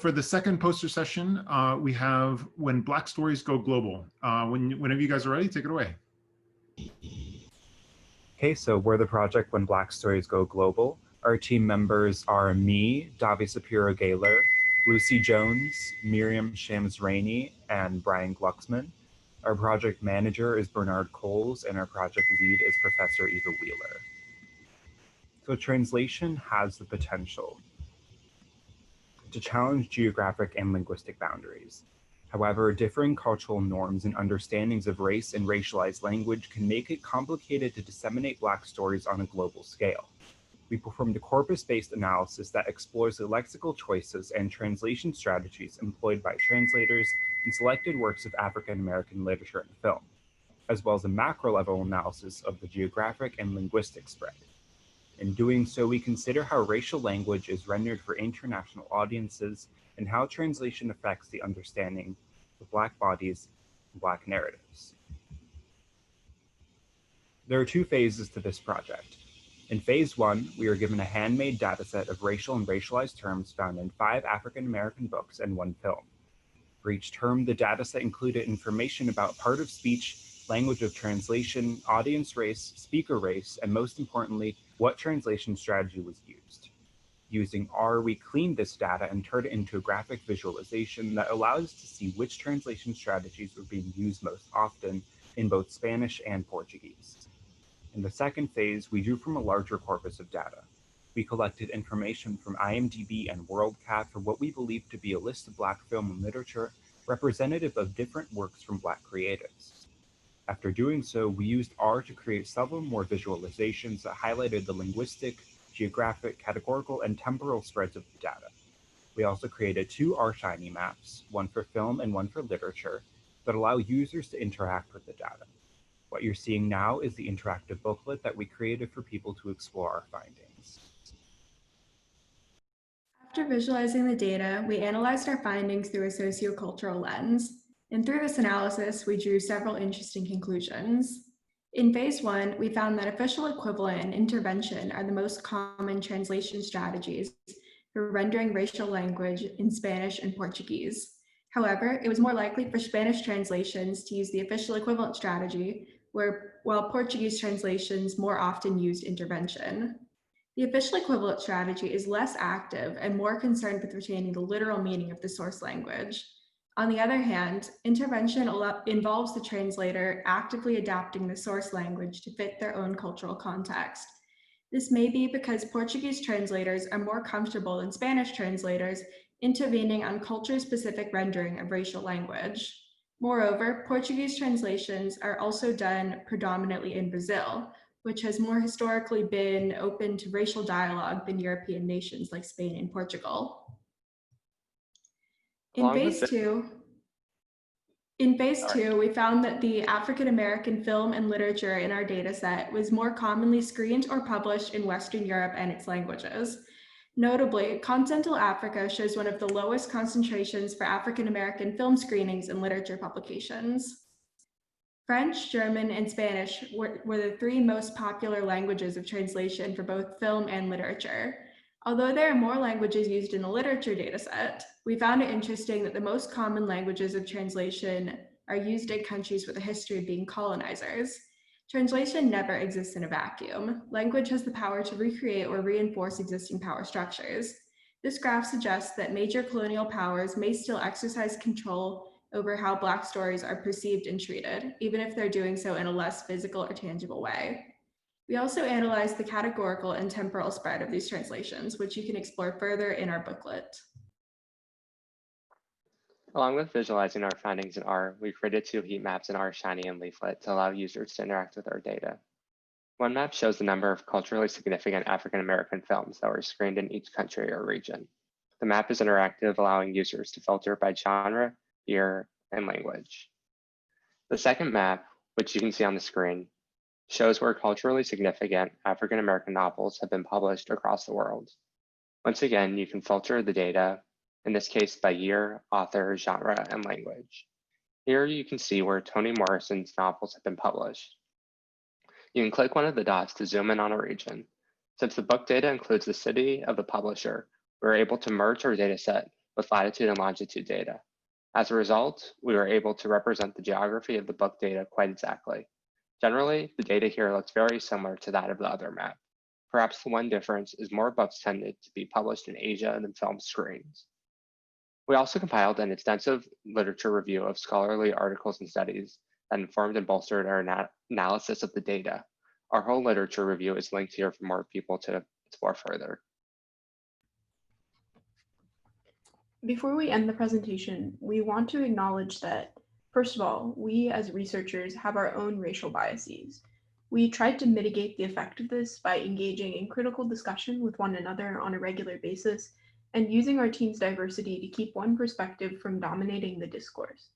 For the second poster session, we have When Black Stories Go Global. Whenever you guys are ready, take it away. Okay, so we're the project When Black Stories Go Global. Our team members are me, Davi Sapiro-Gaylor, Lucy Jones, Miriam Shams-Rainey, and Brian Glucksman. Our project manager is Bernard Coles, and our project lead is Professor Eva Wheeler. So translation has the potential to challenge geographic and linguistic boundaries. However, differing cultural norms and understandings of race and racialized language can make it complicated to disseminate Black stories on a global scale. We performed a corpus-based analysis that explores the lexical choices and translation strategies employed by translators in selected works of African American literature and film, as well as a macro-level analysis of the geographic and linguistic spread. In doing so, we consider how racial language is rendered for international audiences and how translation affects the understanding of Black bodies and Black narratives. There are two phases to this project. In phase 1, we are given a handmade dataset of racial and racialized terms found in 5 African American books and 1 film. For each term, the dataset included information about part of speech, language of translation, audience race, speaker race, and most importantly, what translation strategy was used. Using R, we cleaned this data and turned it into a graphic visualization that allows us to see which translation strategies were being used most often in both Spanish and Portuguese. In the second phase, we drew from a larger corpus of data. We collected information from IMDb and WorldCat for what we believe to be a list of Black film and literature representative of different works from Black creatives. After doing so, we used R to create several more visualizations that highlighted the linguistic, geographic, categorical, and temporal spreads of the data. We also created 2 R-Shiny maps, one for film and one for literature, that allow users to interact with the data. What you're seeing now is the interactive booklet that we created for people to explore our findings. After visualizing the data, we analyzed our findings through a sociocultural lens. And through this analysis, we drew several interesting conclusions. In phase 1, we found that official equivalent and intervention are the most common translation strategies for rendering racial language in Spanish and Portuguese. However, it was more likely for Spanish translations to use the official equivalent strategy, while Portuguese translations more often used intervention. The official equivalent strategy is less active and more concerned with retaining the literal meaning of the source language. On the other hand, intervention involves the translator actively adapting the source language to fit their own cultural context. This may be because Portuguese translators are more comfortable than Spanish translators intervening on culture-specific rendering of racial language. Moreover, Portuguese translations are also done predominantly in Brazil, which has more historically been open to racial dialogue than European nations like Spain and Portugal. In phase two, we found that the African American film and literature in our data set was more commonly screened or published in Western Europe and its languages. Notably, Continental Africa shows one of the lowest concentrations for African American film screenings and literature publications. French, German, and Spanish were the 3 most popular languages of translation for both film and literature. Although there are more languages used in the literature dataset, we found it interesting that the most common languages of translation are used in countries with a history of being colonizers. Translation never exists in a vacuum. Language has the power to recreate or reinforce existing power structures. This graph suggests that major colonial powers may still exercise control over how Black stories are perceived and treated, even if they're doing so in a less physical or tangible way. We also analyzed the categorical and temporal spread of these translations, which you can explore further in our booklet. Along with visualizing our findings in R, we created 2 heat maps in R Shiny and Leaflet to allow users to interact with our data. One map shows the number of culturally significant African American films that were screened in each country or region. The map is interactive, allowing users to filter by genre, year, and language. The second map, which you can see on the screen, shows where culturally significant African American novels have been published across the world. Once again, you can filter the data, in this case by year, author, genre, and language. Here you can see where Toni Morrison's novels have been published. You can click one of the dots to zoom in on a region. Since the book data includes the city of the publisher, we're able to merge our data set with latitude and longitude data. As a result, we were able to represent the geography of the book data quite exactly. Generally, the data here looks very similar to that of the other map. Perhaps the one difference is more books tended to be published in Asia than film screens. We also compiled an extensive literature review of scholarly articles and studies that informed and bolstered our analysis of the data. Our whole literature review is linked here for more people to explore further. Before we end the presentation, we want to acknowledge that, first of all, we as researchers have our own racial biases. We tried to mitigate the effect of this by engaging in critical discussion with one another on a regular basis and using our team's diversity to keep one perspective from dominating the discourse.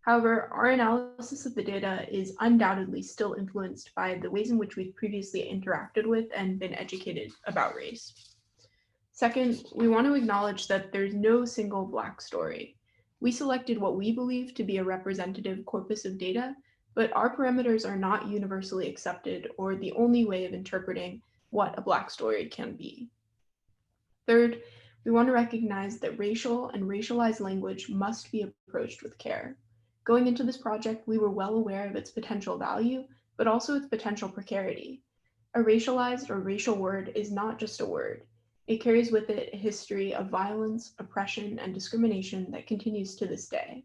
However, our analysis of the data is undoubtedly still influenced by the ways in which we've previously interacted with and been educated about race. Second, we want to acknowledge that there's no single Black story. We selected what we believe to be a representative corpus of data, but our parameters are not universally accepted or the only way of interpreting what a Black story can be. Third, we want to recognize that racial and racialized language must be approached with care. Going into this project, we were well aware of its potential value, but also its potential precarity. A racialized or racial word is not just a word. It carries with it a history of violence, oppression, and discrimination that continues to this day.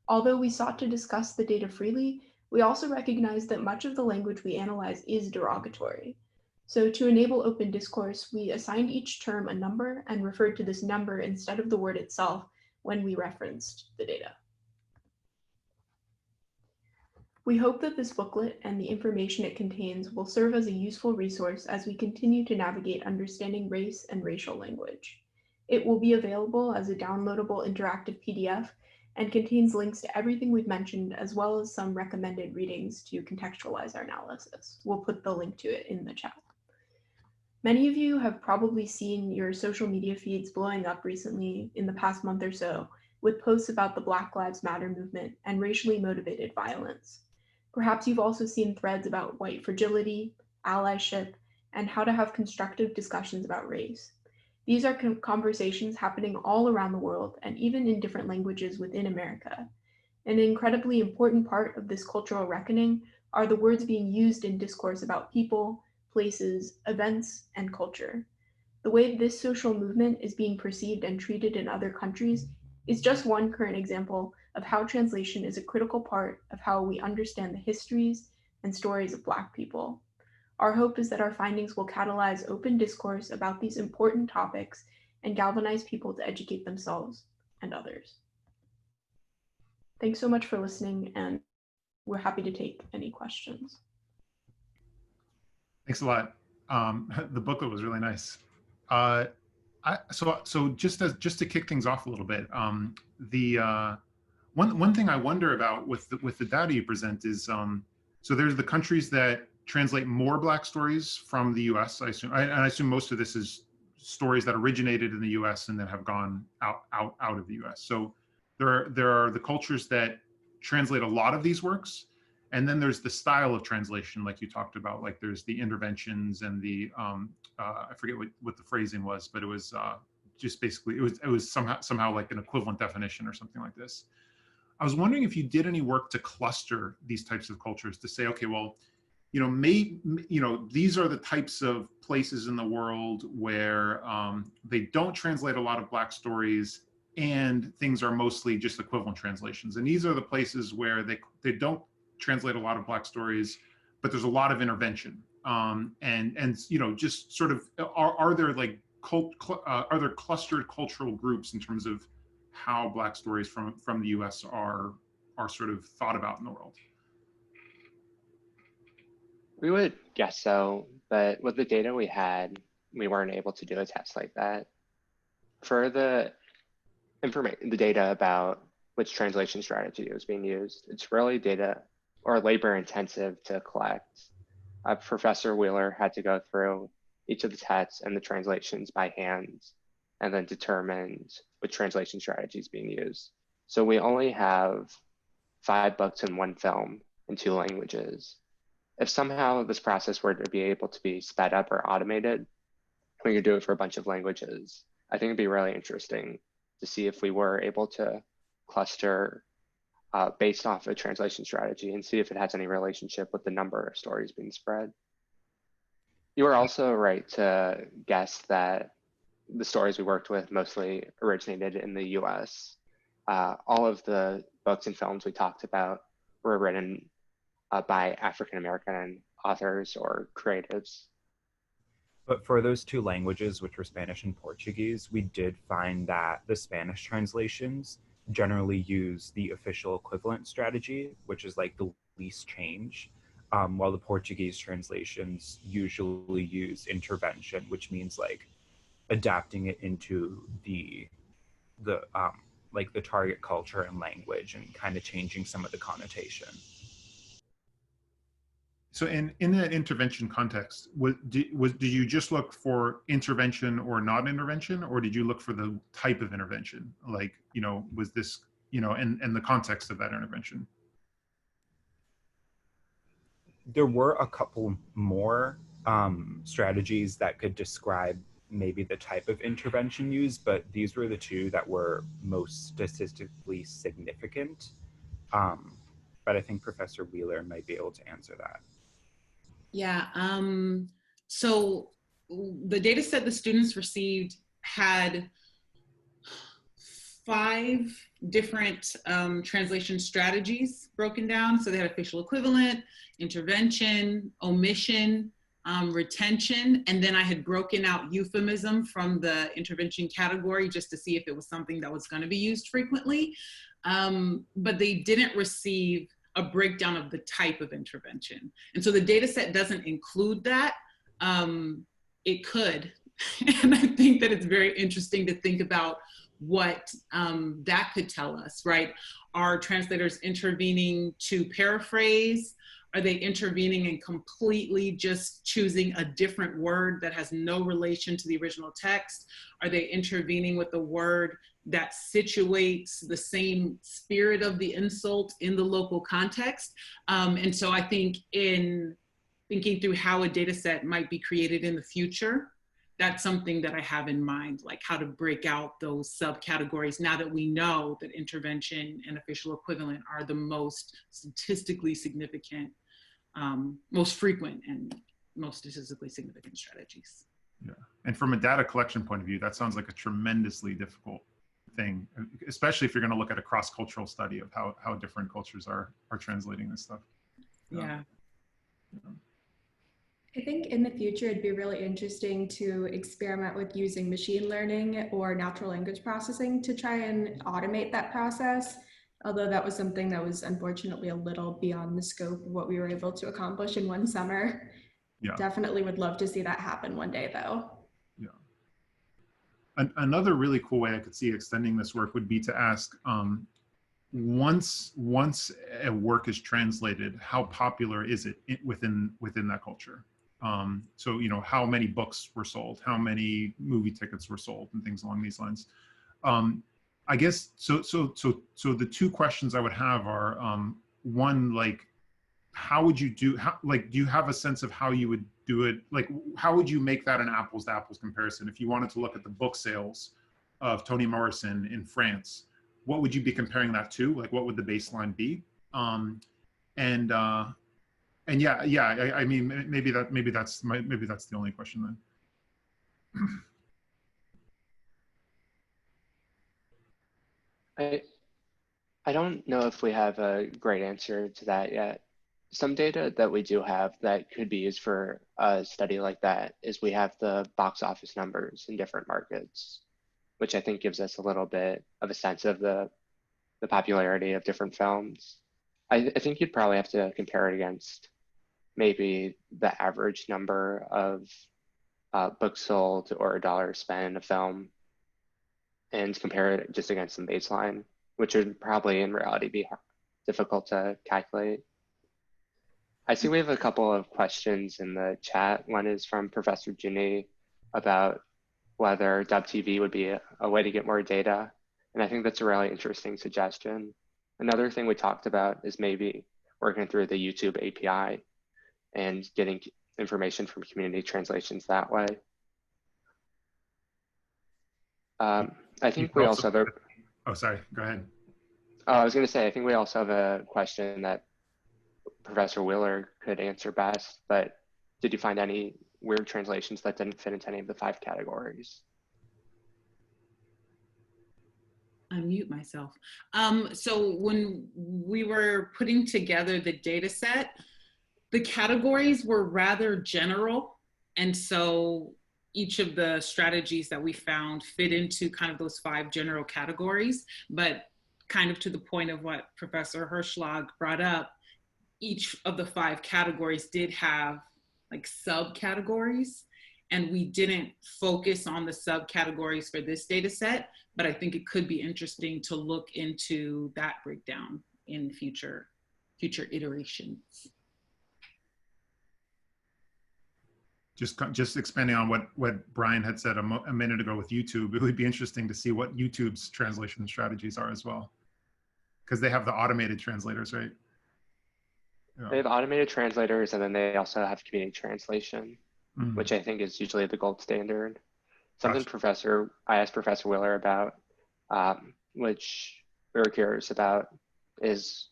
Although we sought to discuss the data freely, we also recognize that much of the language we analyze is derogatory. So to enable open discourse, we assigned each term a number and referred to this number instead of the word itself when we referenced the data. We hope that this booklet and the information it contains will serve as a useful resource as we continue to navigate understanding race and racial language. It will be available as a downloadable interactive PDF and contains links to everything we've mentioned, as well as some recommended readings to contextualize our analysis. We'll put the link to it in the chat. Many of you have probably seen your social media feeds blowing up recently in the past month or so with posts about the Black Lives Matter movement and racially motivated violence. Perhaps you've also seen threads about white fragility, allyship, and how to have constructive discussions about race. These are conversations happening all around the world and even in different languages within America. An incredibly important part of this cultural reckoning are the words being used in discourse about people, places, events, and culture. The way this social movement is being perceived and treated in other countries is just one current example of how translation is a critical part of how we understand the histories and stories of Black people. Our hope is that our findings will catalyze open discourse about these important topics and galvanize people to educate themselves and others. Thanks so much for listening, and we're happy to take any questions. Thanks a lot. The booklet was really nice. So just to kick things off a little bit, one thing I wonder about with the data you present is so there's the countries that translate more Black stories from the U.S. I assume most of this is stories that originated in the U.S. and then have gone out of the U.S. So there are the cultures that translate a lot of these works, and then there's the style of translation, like you talked about. Like there's the interventions and the I forget what the phrasing was, but it was just basically it was somehow like an equivalent definition or something like this. I was wondering if you did any work to cluster these types of cultures to say, okay, well, these are the types of places in the world where they don't translate a lot of Black stories and things are mostly just equivalent translations. And these are the places where they don't translate a lot of Black stories, but there's a lot of intervention. And just sort of, are there like are there clustered cultural groups in terms of how Black stories from the US are sort of thought about in the world? We would guess so, but with the data we had, we weren't able to do a test like that. For the data about which translation strategy was being used, it's really data or labor intensive to collect. Professor Wheeler had to go through each of the texts and the translations by hand and then determined which translation strategy is being used. So we only have 5 books and 1 film in 2 languages. If somehow this process were to be able to be sped up or automated, we could do it for a bunch of languages. I think it'd be really interesting to see if we were able to cluster based off a translation strategy and see if it has any relationship with the number of stories being spread. You were also right to guess that the stories we worked with mostly originated in the US. All of the books and films we talked about were written by African-American authors or creatives. But for those two languages, which were Spanish and Portuguese, we did find that the Spanish translations generally use the official equivalent strategy, which is like the least change, while the Portuguese translations usually use intervention, which means like adapting it into the like the target culture and language and kind of changing some of the connotation. So in that intervention context, did you just look for intervention or not intervention, or did you look for the type of intervention? Like, was this, and the context of that intervention? There were a couple more strategies that could describe maybe the type of intervention used, but these were the two that were most statistically significant. But I think Professor Wheeler might be able to answer that. Yeah, so the data set the students received had 5 different translation strategies broken down. So they had a facial equivalent, intervention, omission, retention, and then I had broken out euphemism from the intervention category just to see if it was something that was going to be used frequently. But they didn't receive a breakdown of the type of intervention. And so the data set doesn't include that. It could. And I think that it's very interesting to think about what that could tell us, right? Are translators intervening to paraphrase? Are they intervening and completely just choosing a different word that has no relation to the original text? Are they intervening with a word that situates the same spirit of the insult in the local context? And so I think in thinking through how a data set might be created in the future, that's something that I have in mind, like how to break out those subcategories now that we know that intervention and official equivalent are the most statistically significant, most frequent and most statistically significant strategies. Yeah, and from a data collection point of view, that sounds like a tremendously difficult thing, especially if you're going to look at a cross-cultural study of how different cultures are translating this stuff. Yeah. I think in the future, it'd be really interesting to experiment with using machine learning or natural language processing to try and automate that process. Although that was something that was unfortunately a little beyond the scope of what we were able to accomplish in one summer. Yeah. Definitely would love to see that happen one day though. Yeah. Another really cool way I could see extending this work would be to ask, once a work is translated, how popular is it within that culture? So, how many books were sold, how many movie tickets were sold, and things along these lines. I guess, so the two questions I would have are, one, like, how would you do, do you have a sense of how you would do it? Like, how would you make that an apples to apples comparison? If you wanted to look at the book sales of Toni Morrison in France, what would you be comparing that to? Like, what would the baseline be? And yeah, I mean, maybe that's the only question then. I don't know if we have a great answer to that yet. Some data that we do have that could be used for a study like that is we have the box office numbers in different markets, which I think gives us a little bit of a sense of the popularity of different films. I think you'd probably have to compare it against maybe the average number of books sold or a dollar spent in a film and compare it just against some baseline, which would probably in reality be difficult to calculate. I see we have a couple of questions in the chat. One is from Professor Ginny about whether DubTV would be a way to get more data. And I think that's a really interesting suggestion. Another thing we talked about is maybe working through the YouTube API and getting information from community translations that way. I think we also have a, oh, sorry, go ahead. I was going to say, I think we also have a question that Professor Wheeler could answer best, but did you find any weird translations that didn't fit into any of the 5 categories? Unmute myself. So when we were putting together the data set, the categories were rather general. And so each of the strategies that we found fit into kind of those 5 general categories, but kind of to the point of what Professor Hirschlag brought up, each of the 5 categories did have like subcategories, and we didn't focus on the subcategories for this data set, but I think it could be interesting to look into that breakdown in future iterations. Just expanding on what Brian had said a minute ago with YouTube, it would be interesting to see what YouTube's translation strategies are as well, because they have the automated translators, right? Yeah. They have automated translators, and then they also have community translation, which I think is usually the gold standard. Something Gotcha. I asked Professor Wheeler about, which we were curious about, is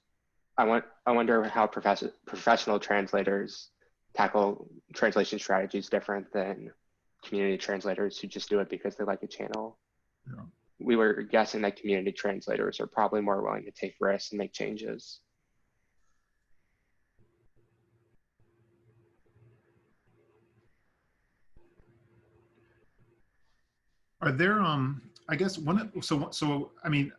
I wonder how professional translators tackle translation strategies different than community translators who just do it because they like a channel. Yeah. We were guessing that community translators are probably more willing to take risks and make changes. Are there, I guess so I mean,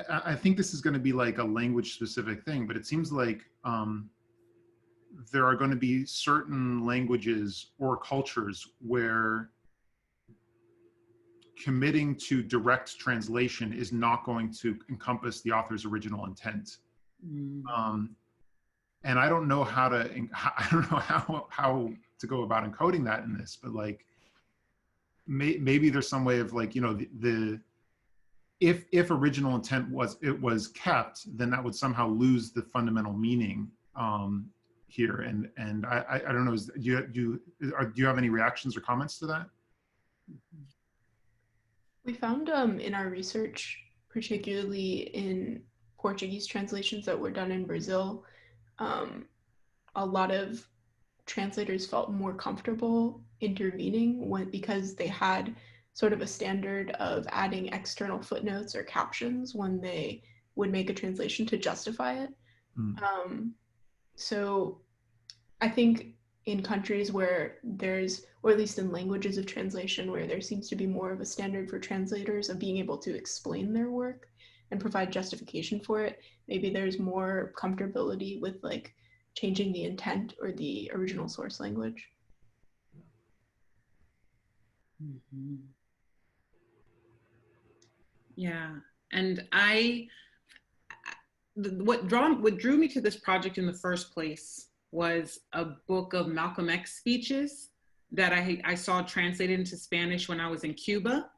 I think this is going to be like a language specific thing, but it seems like there are going to be certain languages or cultures where committing to direct translation is not going to encompass the author's original intent. And I don't know how to go about encoding that in this, but like, maybe there's some way of like, you know, if original intent was kept, then that would somehow lose the fundamental meaning here. And I don't know, do you have any reactions or comments to that? We found in our research, particularly in Portuguese translations that were done in Brazil, a lot of translators felt more comfortable intervening because they had sort of a standard of adding external footnotes or captions when they would make a translation to justify it. So I think in countries where there's, or at least in languages of translation, where there seems to be more of a standard for translators of being able to explain their work and provide justification for it, maybe there's more comfortability with like changing the intent or the original source language. Yeah, and what drew me to this project in the first place was a book of Malcolm X speeches that I saw translated into Spanish when I was in Cuba.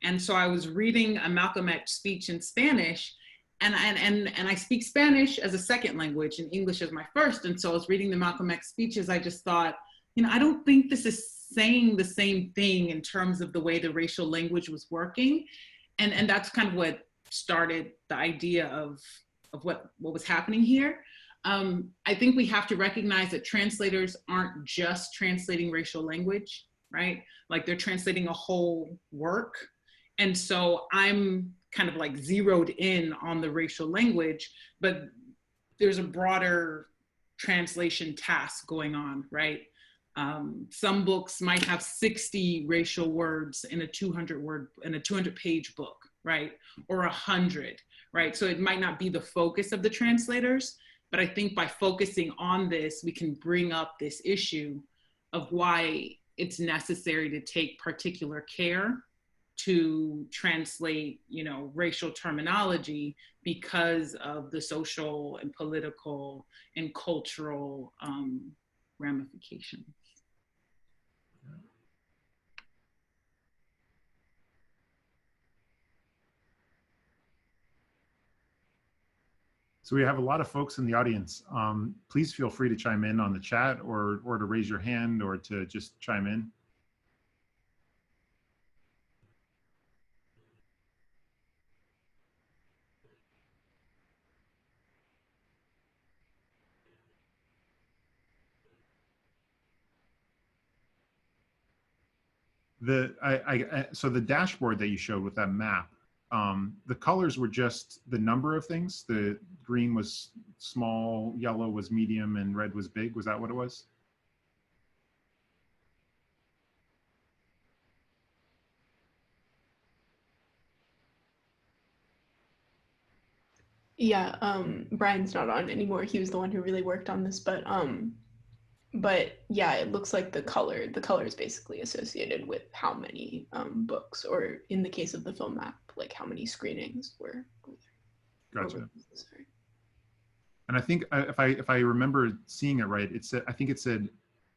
And so I was reading a Malcolm X speech in Spanish, and I speak Spanish as a second language and English as my first. And so I was reading the Malcolm X speeches. I just thought, you know, I don't think this is saying the same thing in terms of the way the racial language was working. And that's kind of what started the idea of what was happening here. I think we have to recognize that translators aren't just translating racial language, right? Like they're translating a whole work. And so I'm kind of like zeroed in on the racial language, but there's a broader translation task going on, right? Some books might have 60 racial words in a 200-page book, right? Or 100, right? So it might not be the focus of the translators, but I think by focusing on this, we can bring up this issue of why it's necessary to take particular care to translate, you know, racial terminology because of the social and political and cultural ramifications. So we have a lot of folks in the audience. Please feel free to chime in on the chat or to raise your hand or to just chime in. So the dashboard that you showed with that map, the colors were just the number of things. The green was small, yellow was medium, and red was big. Was that what it was? Yeah, Brian's not on anymore. He was the one who really worked on this, but yeah, it looks like the color is basically associated with how many books, or in the case of the film map, like how many screenings were there. Gotcha. And I think if I remember seeing it right, it said, I think it said,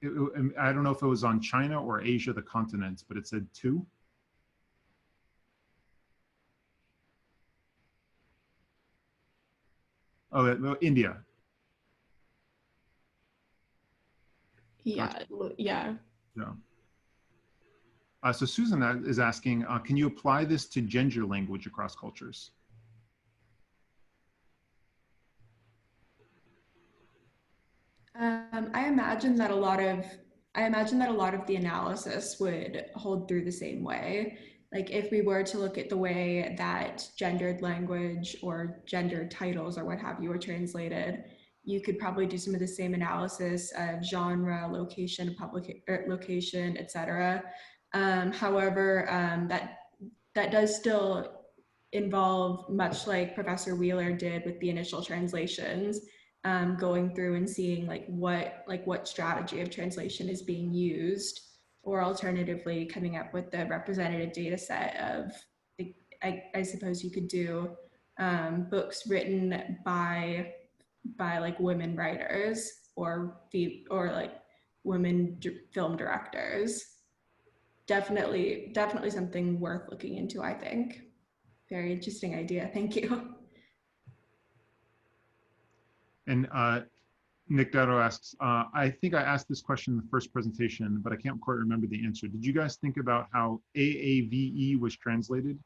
I don't know if it was on China or Asia, the continent, but it said 2. Oh, India. Yeah, Gotcha. yeah. Yeah. So Susan is asking, can you apply this to gender language across cultures? I imagine that a lot of the analysis would hold through the same way. Like if we were to look at the way that gendered language or gendered titles or what have you are translated, you could probably do some of the same analysis of genre, location, location, etc. However, that does still involve, much like Professor Wheeler did with the initial translations, going through and seeing what strategy of translation is being used, or alternatively coming up with the representative data set of, I suppose you could do books written by like women writers or like women film directors. Definitely something worth looking into, I think. Very interesting idea. Thank you. And Nick Dotto asks, I think I asked this question in the first presentation, but I can't quite remember the answer. Did you guys think about how AAVE was translated?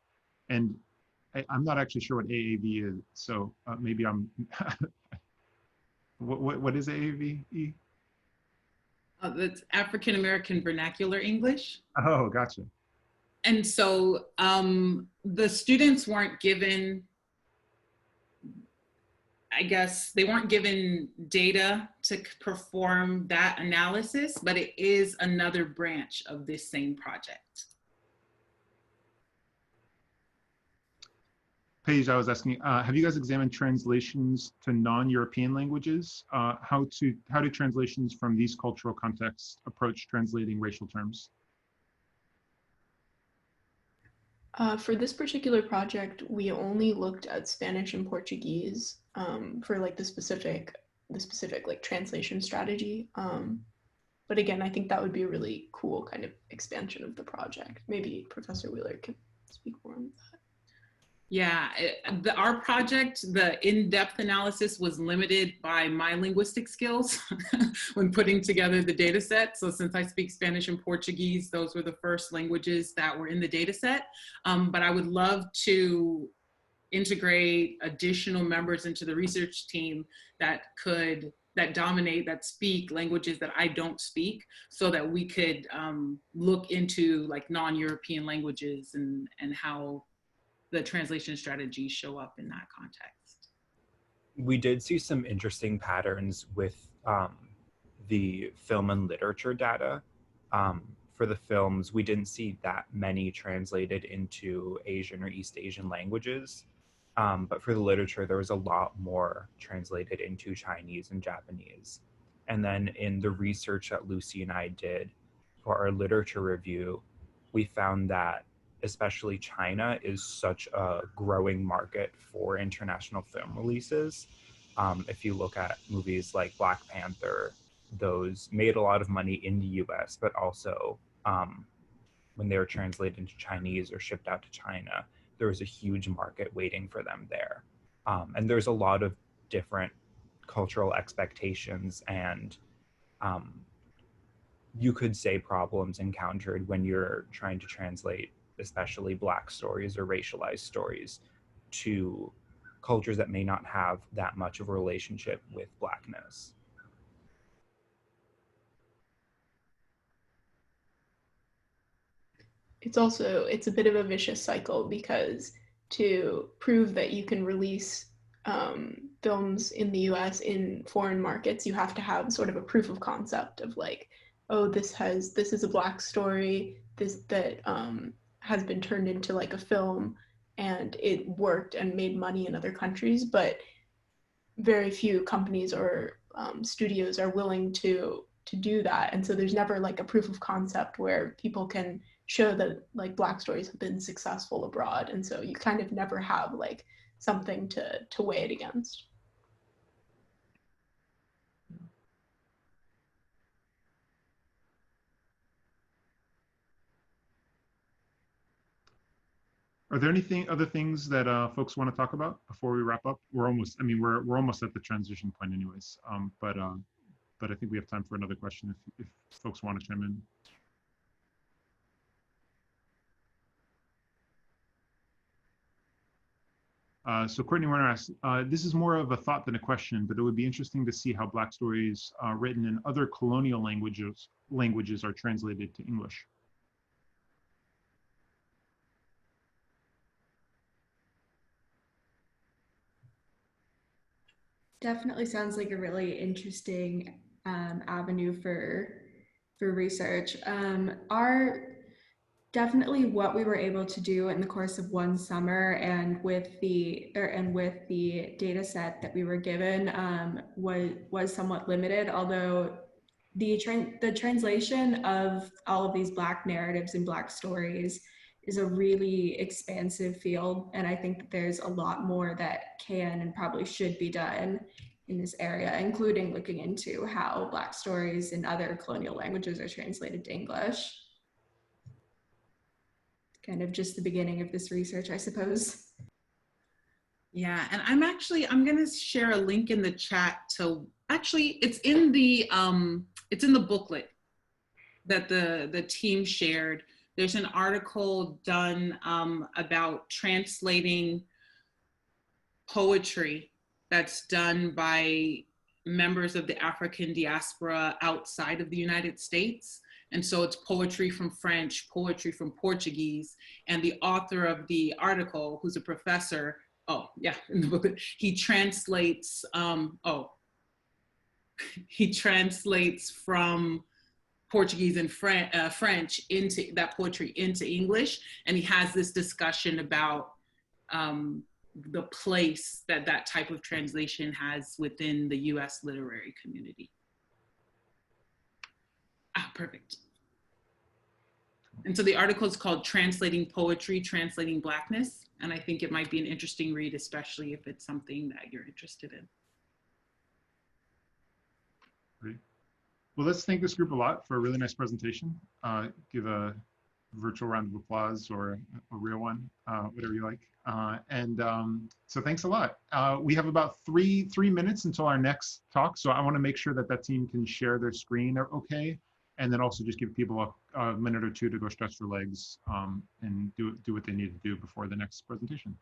And I'm not actually sure what AAV is, so maybe I'm, what is AAVE? That's African American Vernacular English. Oh, gotcha. And so the students weren't given, I guess, they weren't given data to perform that analysis, but it is another branch of this same project. Paige, I was asking, have you guys examined translations to non-European languages? How do translations from these cultural contexts approach translating racial terms? For this particular project, we only looked at Spanish and Portuguese for like the specific like translation strategy. But again, I think that would be a really cool kind of expansion of the project. Maybe Professor Wheeler can speak more on that. Yeah, our project, the in-depth analysis was limited by my linguistic skills when putting together the data set. So since I speak Spanish and Portuguese, those were the first languages that were in the data set. But I would love to integrate additional members into the research team that speak languages that I don't speak, so that we could look into like non-European languages and how the translation strategies show up in that context. We did see some interesting patterns with the film and literature data. For the films, we didn't see that many translated into Asian or East Asian languages. But for the literature, there was a lot more translated into Chinese and Japanese. And then in the research that Lucy and I did for our literature review, we found that especially China is such a growing market for international film releases. If you look at movies like Black Panther, those made a lot of money in the US, but also when they were translated into Chinese or shipped out to China, there was a huge market waiting for them there. And there's a lot of different cultural expectations and you could say problems encountered when you're trying to translate especially Black stories or racialized stories to cultures that may not have that much of a relationship with Blackness. it's a bit of a vicious cycle, because to prove that you can release films in the US in foreign markets, you have to have sort of a proof of concept of like, oh, this is a Black story, that has been turned into like a film, and it worked and made money in other countries. But very few companies or studios are willing to do that, and so there's never like a proof of concept where people can show that like Black stories have been successful abroad, and so you kind of never have like something to weigh it against. Are there other things that folks want to talk about before we wrap up? We're almost, I mean, we're almost at the transition point anyways. But I think we have time for another question if folks want to chime in. So Courtney Warner asks, this is more of a thought than a question, but it would be interesting to see how Black stories written in other colonial languages are translated to English. Definitely sounds like a really interesting avenue for research. Definitely what we were able to do in the course of one summer, and with the data set that we were given, was somewhat limited. Although the translation of all of these Black narratives and Black stories is a really expansive field, and I think that there's a lot more that can and probably should be done in this area, including looking into how Black stories in other colonial languages are translated to English. Kind of just the beginning of this research, I suppose. Yeah, and I'm going to share a link in the chat to, actually, it's in the booklet that the team shared. There's an article done about translating poetry that's done by members of the African diaspora outside of the United States. And so it's poetry from French, poetry from Portuguese, and the author of the article, who's a professor, in the book, he translates, he translates from Portuguese and French into that poetry into English, and he has this discussion about the place that type of translation has within the U.S. literary community. Perfect. And so the article is called Translating Poetry, Translating Blackness. And I think it might be an interesting read, especially if it's something that you're interested in. Great. Well, let's thank this group a lot for a really nice presentation. Give a virtual round of applause or a real one, whatever you like. So thanks a lot. We have about three minutes until our next talk. So I want to make sure that team can share their screen okay. And then also just give people a minute or two to go stretch their legs and do what they need to do before the next presentation.